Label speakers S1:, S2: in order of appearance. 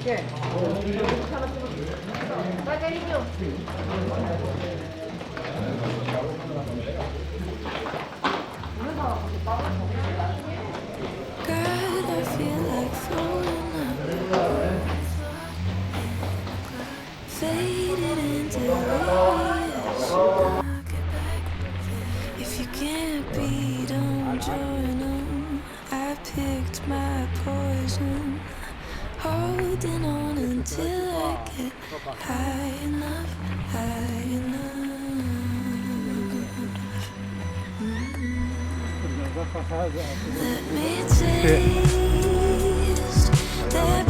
S1: ¿Qué? ¿Está cariño?
S2: God, I feel like throwing up. Faded into radiation. If you can't be, don't join 'em. I picked my poison. Holding on until I get high enough, high enough. Let me taste that